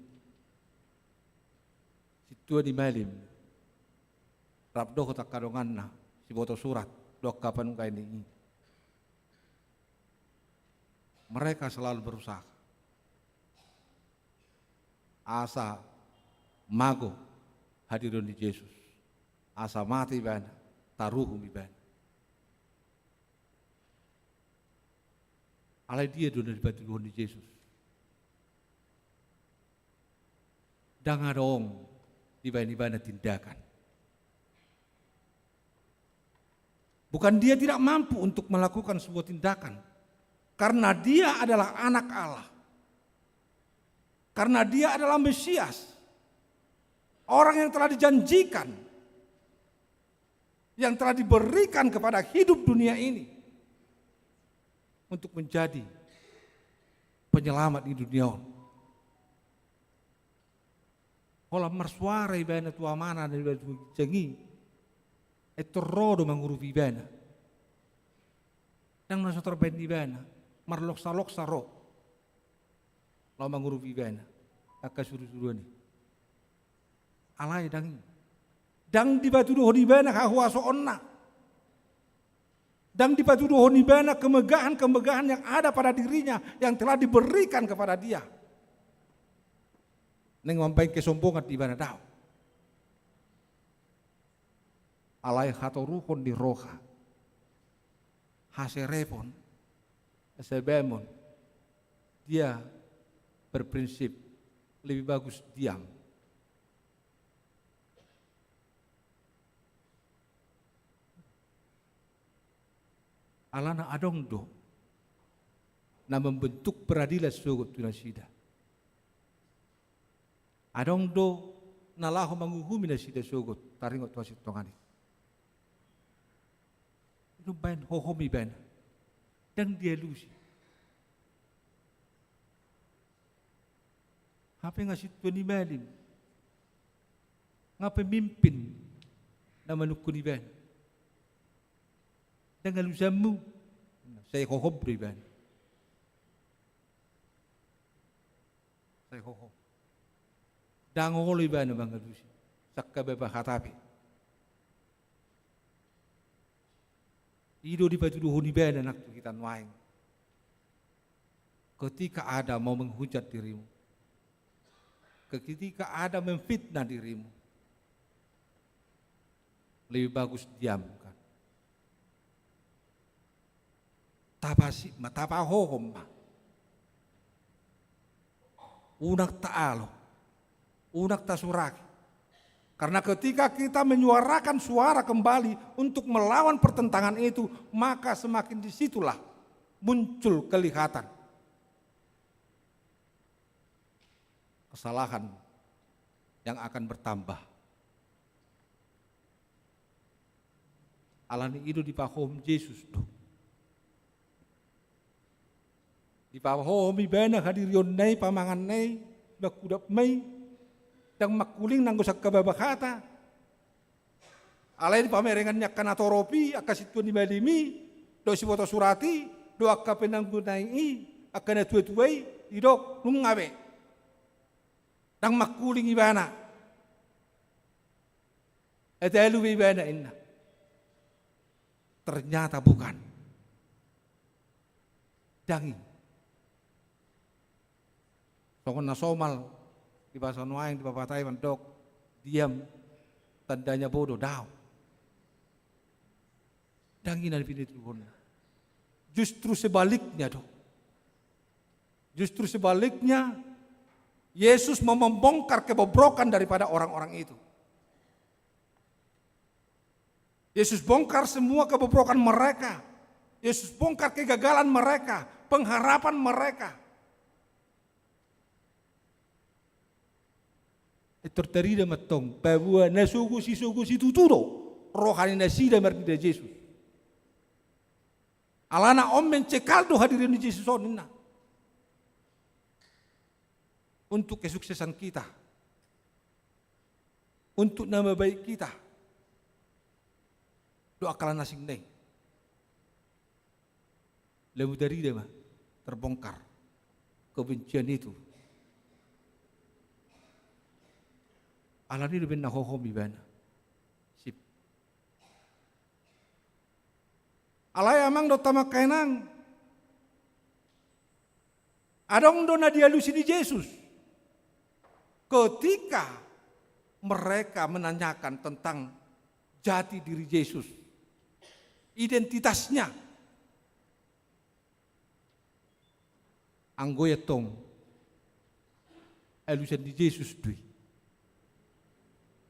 si tua di malim, rabdo ko takadongan na si boto surat dok kapan kay ni. Mereka selalu berusaha. Asa mago hadirin di Yesus. Asa mati bana, taruhu mi bana. Alai dia doon di batu Tuhan di Yesus. Dangadong iba-iba tindakan. Bukan dia tidak mampu untuk melakukan sebuah tindakan, karena dia adalah anak Allah. Karena dia adalah Mesias, orang yang telah dijanjikan, yang telah diberikan kepada hidup dunia ini untuk menjadi penyelamat di dunia. Kalau mersuara ibana tua mana dari batu cengi, itu rodo mengurupi ibana. Yang nasa terbaik ibana, marloksa-loksa roh, lalu mengurupi ibana. Akan suruh-suruh ni. Alai dang di batu doh ibana kahuaso onna. Dan dipatuduh honibana kemegahan-kemegahan yang ada pada dirinya yang telah diberikan kepada dia. Neng mampai kesombongan di mana tahu. Alai hatoruhon di roha. Haserepon. Sebemon. Dia berprinsip lebih bagus diam. Alana adong do na membentuk peradilan sugut tunasida. Adong do na laho manguhumi na sida sugut taringot wasit tongani. Itu bain hohomi bain dan dia lusi. Hape ngasih tuani malim, ngape mimpin na manukuni bain. Dengan lusamu, saya hohob riban. Saya hohob. Dangol riban bang kadusi. Sakka beba hatapi. Ido di batu duhun riban anak tu kita nuaing. Ketika ada mau menghujat dirimu, ketika ada memfitnah dirimu, lebih bagus diam. Tapasi matapahohom ma. Unak taalo, unak tasuraki. Karena ketika kita menyuarakan suara kembali untuk melawan pertentangan itu, maka semakin disitulah muncul kelihatan kesalahan yang akan bertambah. Alani itu dipahom Yesus tuh. Dipahomi bana hadirion nay pamangan nay bakudap may dang makuling nanggo sa kababakata Alain pamerengannya kana toropi akasituan di malimi do si foto surati do akka penanggunai akana tuai idok nungabe dang makuling ibana etalu ibana inna ternyata bukan dangi sokon nasomal di bahasa Nuaing di papatai mandok diam tandanya bodoh daw dangi dari pinit luhurna. Justru sebaliknya dong. Justru sebaliknya Yesus mau membongkar kebobrokan daripada orang-orang itu. Yesus bongkar semua kebobrokan mereka. Yesus bongkar kegagalan mereka, pengharapan mereka. Terterida matong bahwa nasugu si tuturo rohani nasida merda Yesus. Alana om mencekal do hadirin Yesus onina. Untuk kesuksesan kita. Untuk nama baik kita. Doa kalan nasing neng. Lemu dari dia mah terbongkar kebencian itu. Alani lebih nahohom ibana. Sip. Alay amang do tama kainang. Adong do na dialusi di Yesus. Ketika mereka menanyakan tentang jati diri Yesus, identitasnya, anggoya tong elusan di Yesus dui.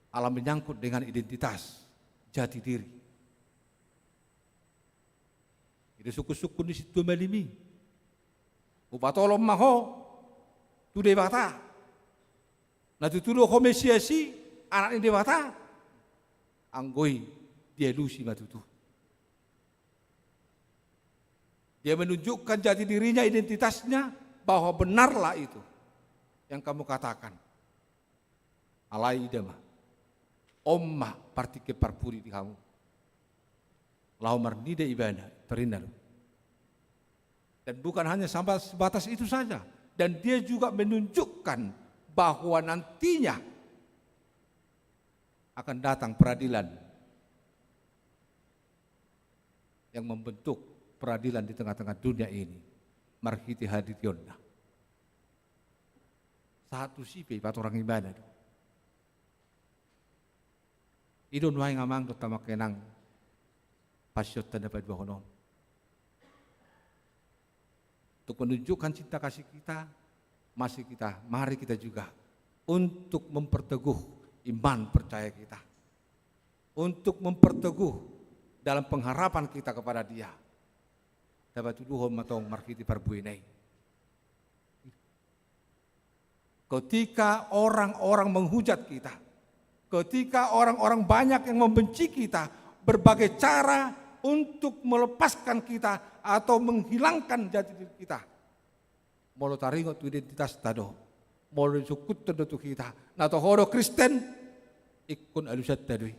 Alam menyangkut dengan identitas jati diri. Itu suku-suku di situ malimi. Upatolom maho tu dewata. Natutulo ko mesiasi anak ni dewata. Anggoi dia lusi matutu. Dia menunjukkan jati dirinya, identitasnya bahwa benarlah itu yang kamu katakan. Alai idama. Omma partike parpuri di kamu. Lau marnida ibana terinal. Dan bukan hanya sampai sebatas itu saja. Dan dia juga menunjukkan bahwa nantinya akan datang peradilan yang membentuk peradilan di tengah-tengah dunia ini. Marhiti hadityonna. Satu sipe pat orang ibadah. Idon wae ngamang tama kenang pasyot tanda dapat bahonon. Untuk menunjukkan cinta kasih kita, mari kita juga untuk memperteguh iman percaya kita. Untuk memperteguh dalam pengharapan kita kepada Dia. Dapat tuduhon matong markiti parbuinai. Ketika orang-orang menghujat kita, ketika orang-orang banyak yang membenci kita, berbagai cara untuk melepaskan kita atau menghilangkan jati diri kita. Molo taringo tu identitas tado, molo sukut tado tu kita. Nato horo Kristen, ikon alusat tadui.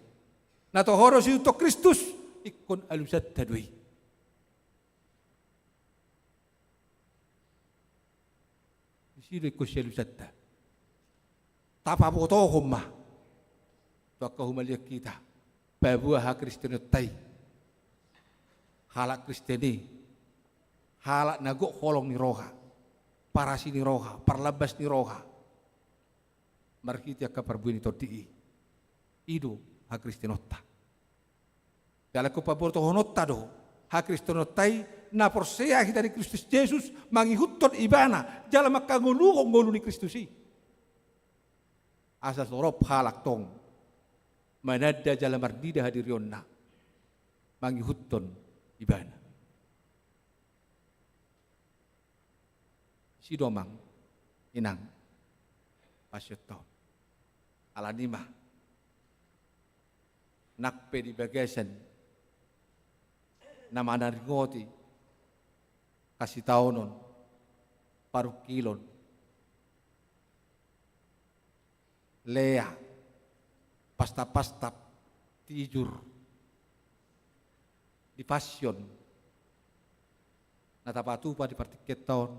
Nato horo siuto Kristus, ikon alusat tadui. Sino ikon siya alusat ta? Tapa po to humma. Tuaka humaliak kita. Babuah ha Kristen tay. Halak Kristeni. Halak nagok holong ni roha. Parasi ni roha. Parlabas ni roha. Markiti akka parbuini todii. Ido ha Kristenotta. Dala ko paborto honotta do. Ha Kristenottai na porsea kita di Kristus Yesus mangihutton ibana. Jala makangulukong ngulu ni Kristusi. Asa sorop halak tong. Manada jala mardida hadirionna. Mangihutton ibana. Si domang inang pasyotto. Alanima. Nakpe di bagasan. Nama naringoti. Kasih taunon. Parukilon. Lea. Pasta-pasta tijur, di passion, natapatu pa di partiketon,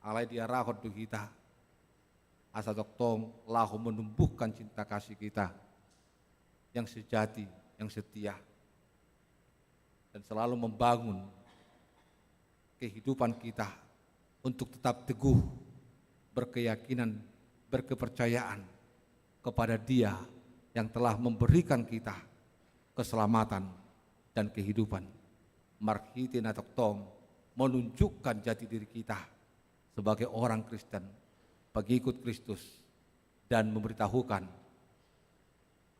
alay diarahon tu kita, asa doktong lahu menumbuhkan cinta kasih kita yang sejati, yang setia, dan selalu membangun kehidupan kita untuk tetap teguh, berkeyakinan, berkepercayaan kepada Dia yang telah memberikan kita keselamatan dan kehidupan. Marhiti natoktong menunjukkan jati diri kita sebagai orang Kristen, pengikut Kristus, dan memberitahukan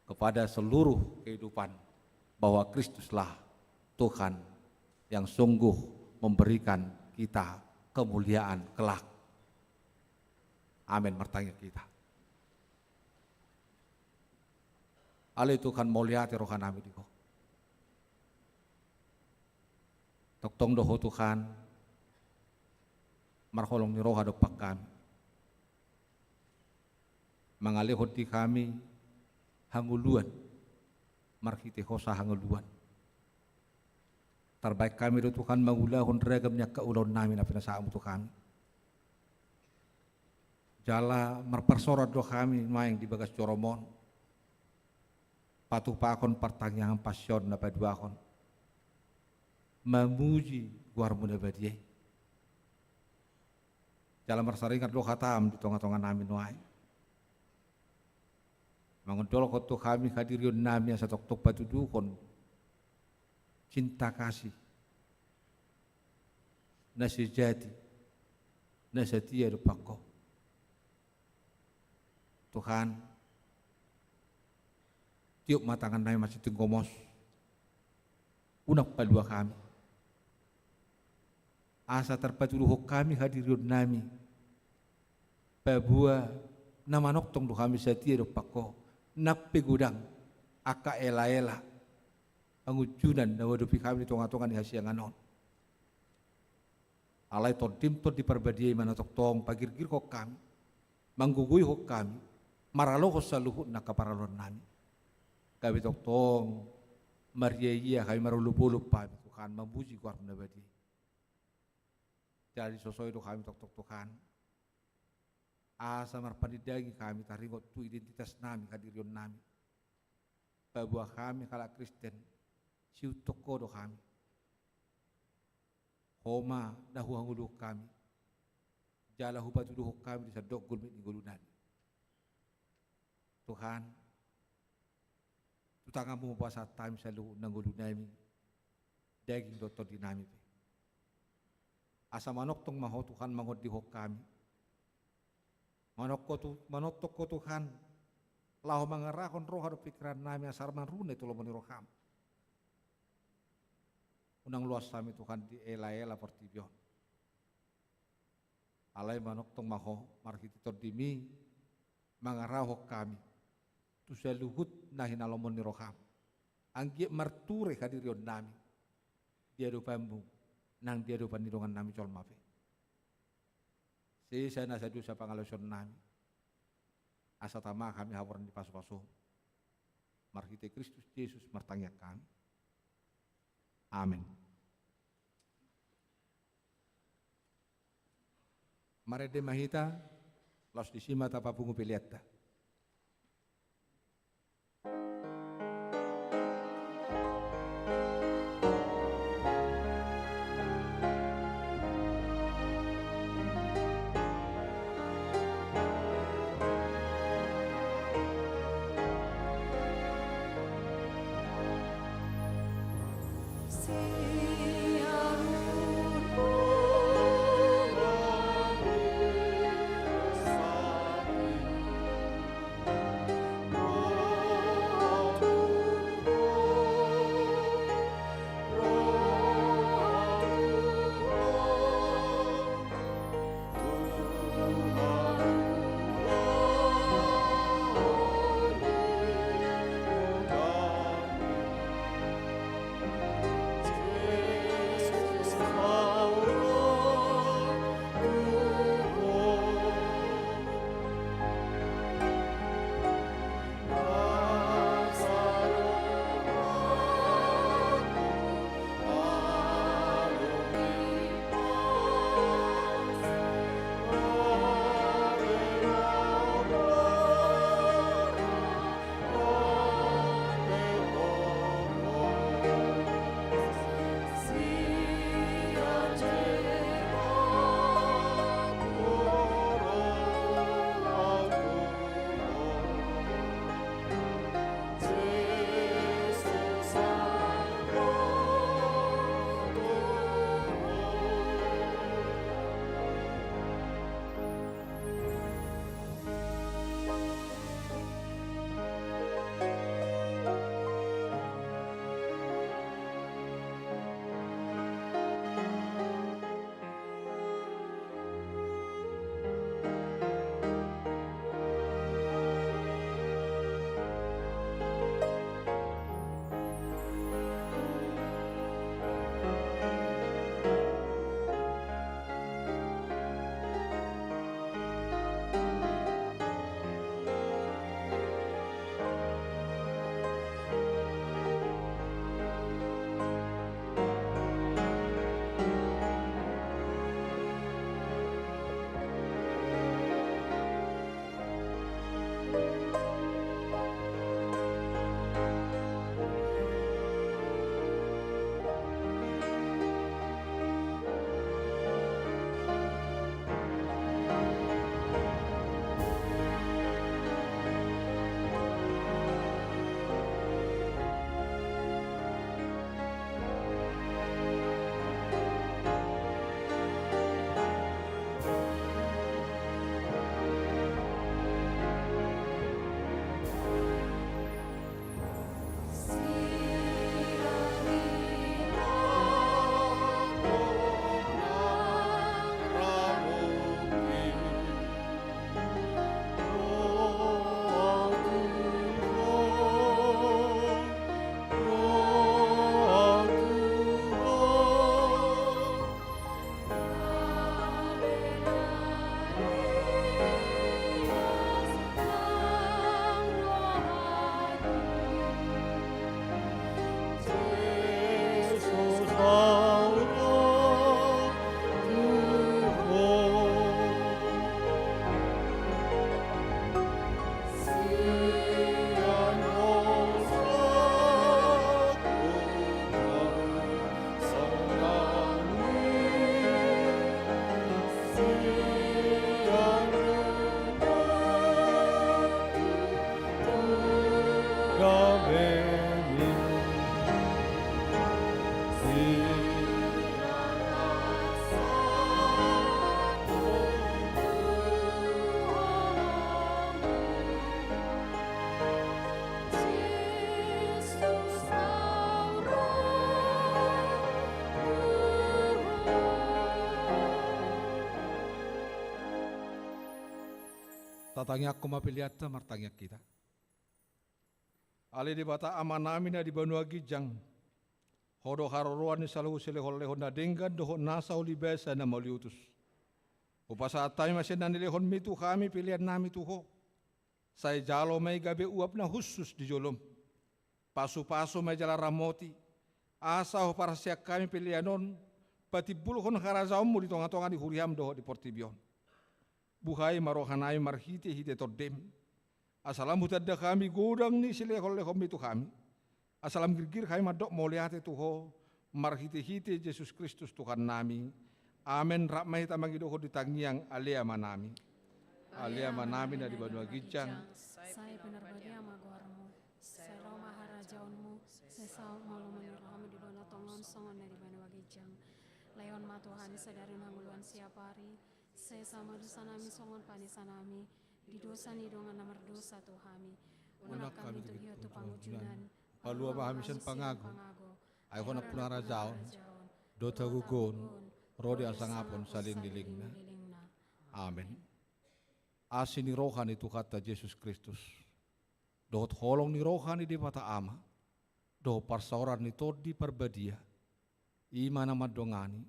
kepada seluruh kehidupan bahwa Kristuslah Tuhan yang sungguh memberikan kita kemuliaan kelak. Amin. Bertanya kita. Ale Tuhan mulia rohan kami diko. Toktong doho Tuhan marholong ni roha dopak kami. Mengalih hati kami hanguluan, marhiti hosa hanguluan. Terbaik kami do Tuhan mangulahon regamnya keulon nami na pinasaamu Tuhan. Jala marpersorot do kami maing di bagas coromon. Patuh pakon pertanyaan passion na paduakon. Memuji guarmu na badiyay. Jala marsaringat do khatam di tonga-tonga nami nuay. Mangundol ko to kami hadirion nami sa tok-tok patudukon. Cinta kasih na sejati, na setia dupako. Tuhan, tiup matangan nai masih tinggomos, unak palua kami. Asa terpatuluh kami hadirion nami, pabua namanok tong kami setia dupako, nak pegudang, aka ela-ela, angujunan na wadupi kami di tonga-tonga ni hasianganon. Alay ton timton di perbadiai manatok tong pagirgir ko kami, manggugui ko kami, maralo ko sa luhut na kaparalon nami. Kami tok tong mariaya kami marulupulup pa Tuhan mabuji ko na badi. Jadi sosoy do kami tok Tuhan. Asa marpanidagi kami taringot tu identitas nami kadirion nami. Pabuah kami kala Kristen. Siu toko do kami. Homa dahuang ulu kami. Jala hupatuduh kami di sadok gulmit ni gulunan. Tuhan, tutangamu puasa time selalu nanggulunami. Daging dotor dinami. Asa manok tong maho Tuhan mangod di hok kami. Manok ko Tuhan. Lahu mangarahon roh hadu pikiran nami asar manrune tulo maniroham. Unang luas kami Tuhan di ela-ela pertibion. Alay manok tong maho marhiti tordimi mangarahok kami. Tu seluhut nahin alomon ni roham. Anggi marture hadirion nami. Dia do pambu nang dia do panidongan nami col mafe. Si saya nasa dosa pangaloson nami. Asa tama kami hawaran di paso-paso. Marhiti Kristus Yesus martanya kami. Amin. Mare de mahita los disima tapa pungu piliata. Tatangnya aku mapiliata martangnya kita. Ali di bata amanamina di Banua Gijang. Hodo haroruan ni salu selehol lehon na denggan doho nasa uli besa na mauliutus. Upasa atay masih nanilehon mitu kami pilihan nami tuho. Saya jalo may gabi uap na khusus di jolom. Pasu-pasu may jala ramoti. Asaw para siya kami pilihanon. Pati buluhon harazaom mo di tonga-tonga di huriam doho di Portibion. Buhay marohanay marhiti-hiti tordem. Asalam hutadda kami godang ni silehol-lehom itu kami. Asalam girgir kami madok moliate tuho. Marhiti-hiti Yesus Kristus Tuhan nami. Amen rakmah hita magidoho di tangiang alia manami. Alia manami na di Banua Gijang. Saya benar badia magwarmu. Saya roh maharajaunmu. Saya saum malu meniramu di bawah tongon songon dari Banua Gijang. Leon matuhani sadari nanguluan siapari. Saya sama dosa nami songon panisa nami. Di dosa ni dongan nomor dosa Tuhami. Unak kami tu hiyo tu pangujunan. Palua mahamisan pangago. Ayhon na punarajaon. Dota gugon. Rodi asangapon saling dilingna. Amen. Asin ni rohani itu kata Yesus Kristus. Dohot holong ni rohani di mata ama. Doh parsauran ni todi perbadia. Ima nama dongani.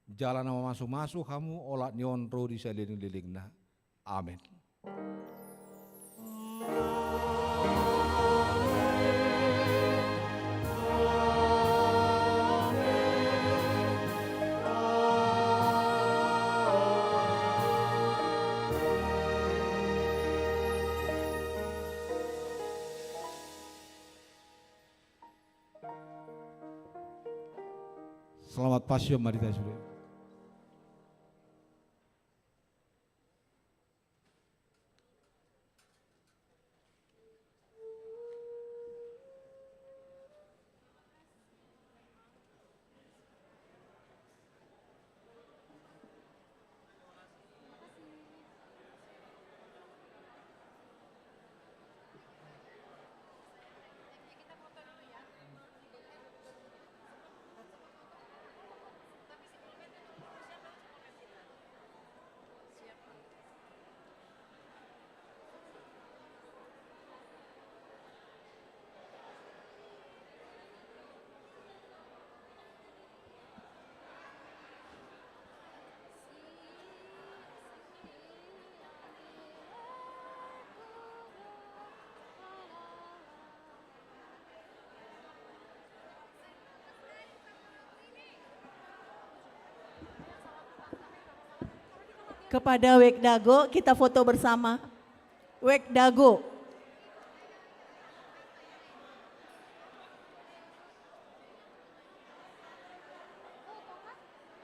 Jalan nama masuk-masuk kamu olat nyon rodi saling dilingna. Amen. Selamat Pasio Marita Surya. Kepada Wek Dago, kita foto bersama. Wek Dago.